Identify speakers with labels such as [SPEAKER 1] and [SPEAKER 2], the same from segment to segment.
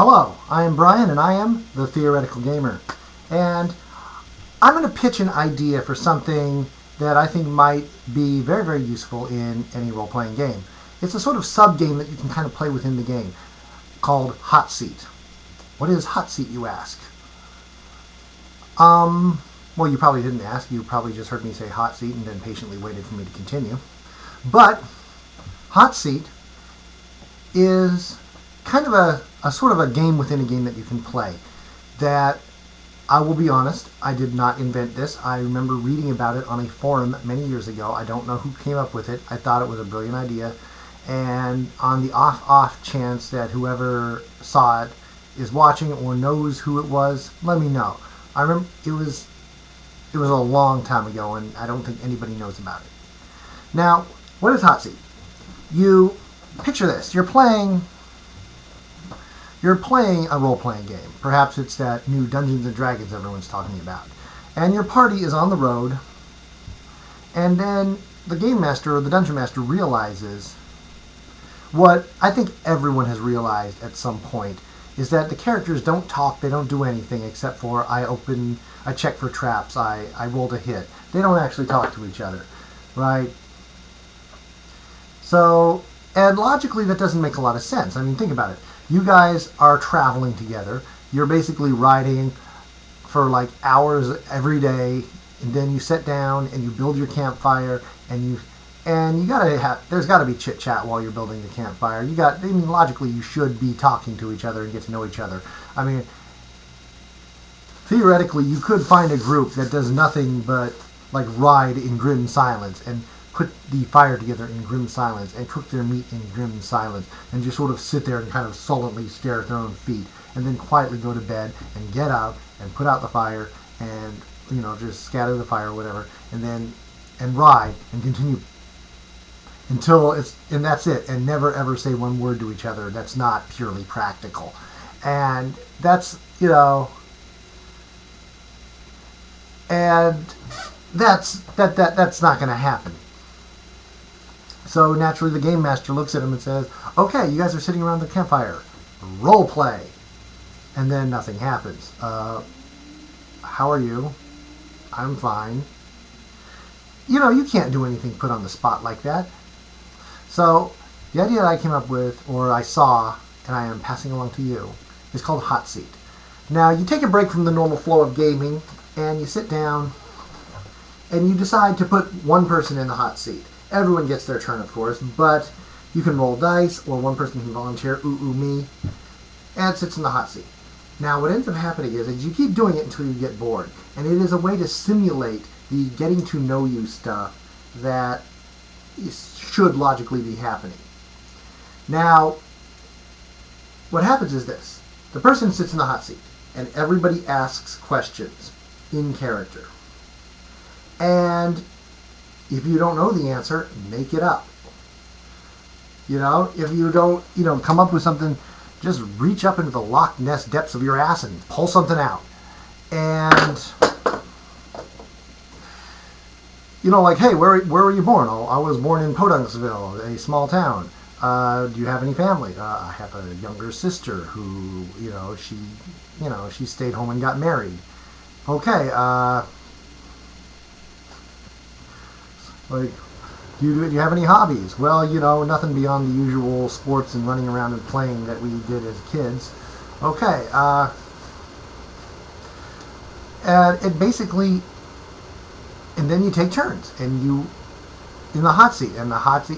[SPEAKER 1] Hello, I am Brian and I am the Theoretical Gamer. And I'm going to pitch an idea for something that I think might be very, very useful in any role-playing game. It's a sort of sub-game that you can kind of play within the game called Hot Seat. What is Hot Seat, you ask? Well, you probably didn't ask. You probably just heard me say Hot Seat and then patiently waited for me to continue. But Hot Seat is kind of a sort of a game within a game that you can play that, I will be honest, I did not invent this. I remember reading about it on a forum many years ago. I don't know who came up with it. I thought it was a brilliant idea. And on the off chance that whoever saw it is watching or knows who it was, let me know. I remember it was a long time ago, and I don't think anybody knows about it. Now, what is Hot Seat? You picture this. You're playing a role-playing game. Perhaps it's that new Dungeons & Dragons everyone's talking about. And your party is on the road, and then the Game Master or the Dungeon Master realizes what I think everyone has realized at some point, is that the characters don't talk, they don't do anything except for I check for traps, I rolled a hit. They don't actually talk to each other, right? So, and logically that doesn't make a lot of sense. I mean, think about it. You guys are traveling together. You're basically riding for like hours every day, and then you sit down and you build your campfire, and you gotta have, there's gotta be chit chat while you're building the campfire. Logically you should be talking to each other and get to know each other. I mean, theoretically you could find a group that does nothing but like ride in grim silence and put the fire together in grim silence and cook their meat in grim silence and just sort of sit there and kind of sullenly stare at their own feet and then quietly go to bed and get out and put out the fire and, just scatter the fire or whatever, and ride and continue until and that's it, and never ever say one word to each other. That's not purely practical. And that's, and that's not going to happen. So naturally the Game Master looks at him and says, okay, you guys are sitting around the campfire. Role play. And then nothing happens. How are you? I'm fine. You can't do anything put on the spot like that. So the idea that I came up with, or I saw, and I am passing along to you, is called Hot Seat. Now you take a break from the normal flow of gaming, and you sit down, and you decide to put one person in the hot seat. Everyone gets their turn, of course, but you can roll dice, or one person can volunteer, me, and sits in the hot seat. Now, what ends up happening is you keep doing it until you get bored, and it is a way to simulate the getting to know you stuff that should logically be happening. Now, what happens is this. The person sits in the hot seat, and everybody asks questions in character. And if you don't know the answer, make it up. If you don't, come up with something, just reach up into the Loch Ness depths of your ass and pull something out. And, like, hey, where were you born? Oh, I was born in Podunksville, a small town. Do you have any family? I have a younger sister who, she stayed home and got married. Okay, like, do you have any hobbies? Well, nothing beyond the usual sports and running around and playing that we did as kids. Okay, and it basically, and then you take turns, and you, in the hot seat,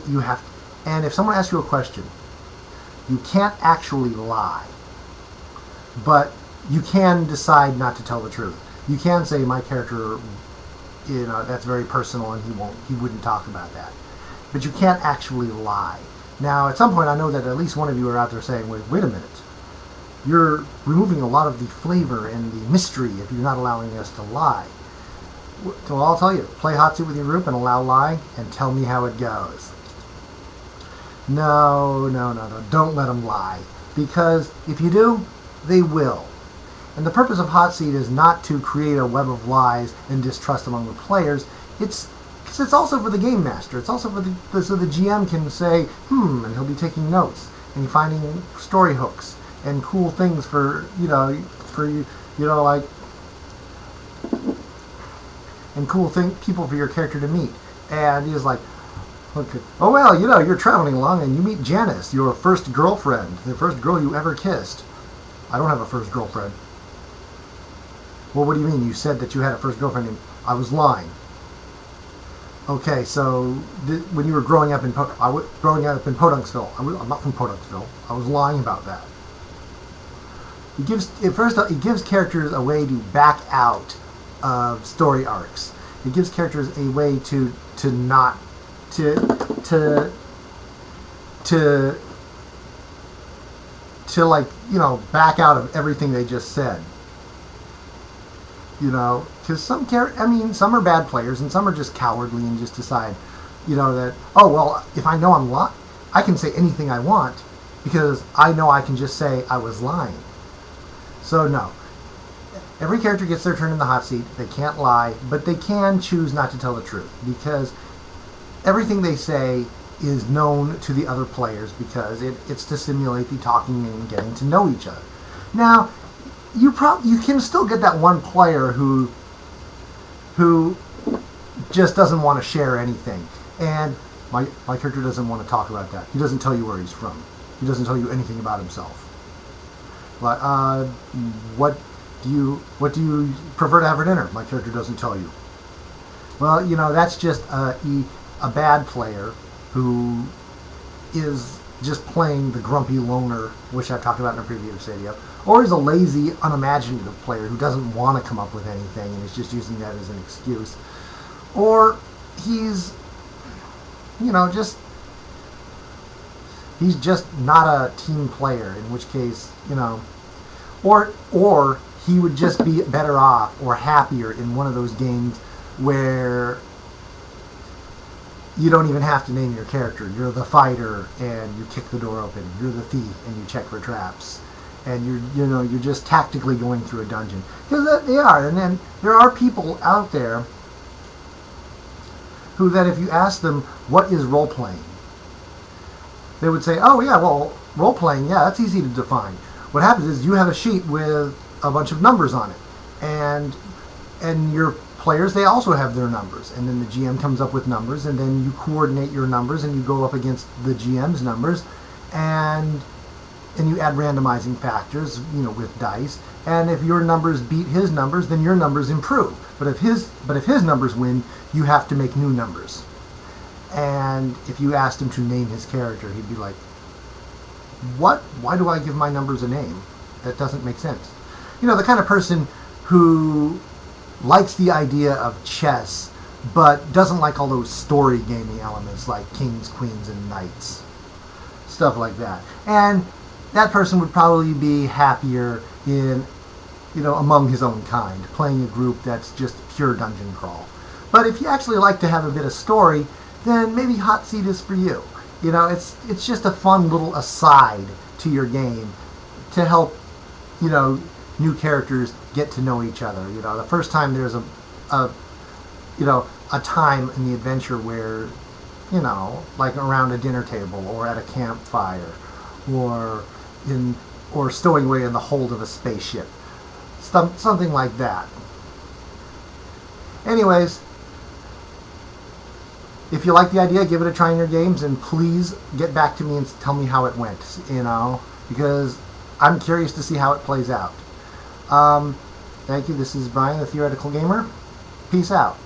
[SPEAKER 1] you have, and if someone asks you a question, you can't actually lie, but you can decide not to tell the truth. You can say, my character, that's very personal and he wouldn't talk about that. But you can't actually lie. Now, at some point, I know that at least one of you are out there saying, wait a minute. You're removing a lot of the flavor and the mystery if you're not allowing us to lie. So I'll tell you, play hot seat with your group and allow lie and tell me how it goes. No, don't let them lie. Because if you do, they will. And the purpose of Hot Seat is not to create a web of lies and distrust among the players. It's also for the Game Master. It's also so the GM can say, and he'll be taking notes and finding story hooks and cool things for like and cool people for your character to meet. And he's like, okay, oh well, you're traveling along and you meet Janice, your first girlfriend, the first girl you ever kissed. I don't have a first girlfriend. Well, what do you mean? You said that you had a first girlfriend and I was lying. Okay, so when you were growing up in Podunksville, I'm not from Podunksville. I was lying about that. It gives characters a way to back out of story arcs. It gives characters a way to not like back out of everything they just said. Because some are bad players and some are just cowardly and just decide, that, oh well, if I know I'm lying, I can say anything I want because I know I can just say I was lying. So no. Every character gets their turn in the hot seat. They can't lie, but they can choose not to tell the truth because everything they say is known to the other players because it's to simulate the talking and getting to know each other. Now, you can still get that one player who just doesn't want to share anything, and my character doesn't want to talk about that. He doesn't tell you where he's from. He doesn't tell you anything about himself. Like, what do you prefer to have for dinner? My character doesn't tell you. Well, that's just a bad player who is just playing the grumpy loner, which I've talked about in a previous video, or he's a lazy, unimaginative player who doesn't want to come up with anything and is just using that as an excuse, or he's just not a team player, in which case or he would just be better off or happier in one of those games where you don't even have to name your character. You're the fighter and you kick the door open. You're the thief and you check for traps. And you're just tactically going through a dungeon. Because they are. And then there are people out there who that if you ask them, what is role-playing? They would say, oh yeah, well, role-playing, yeah, that's easy to define. What happens is you have a sheet with a bunch of numbers on it. And your players, they also have their numbers. And then the GM comes up with numbers, and then you coordinate your numbers, and you go up against the GM's numbers, and you add randomizing factors, with dice. And if your numbers beat his numbers, then your numbers improve. But if his numbers win, you have to make new numbers. And if you asked him to name his character, he'd be like, what? Why do I give my numbers a name? That doesn't make sense. The kind of person who likes the idea of chess, but doesn't like all those story gaming elements like kings, queens, and knights. Stuff like that. And that person would probably be happier in, among his own kind, playing a group that's just pure dungeon crawl. But if you actually like to have a bit of story, then maybe Hot Seat is for you. It's just a fun little aside to your game to help, new characters get to know each other. The first time there's a time in the adventure where, like around a dinner table or at a campfire or stowing away in the hold of a spaceship. Something like that. Anyways, if you like the idea, give it a try in your games, and please get back to me and tell me how it went, because I'm curious to see how it plays out. Thank you. This is Brian, the Theoretical Gamer. Peace out.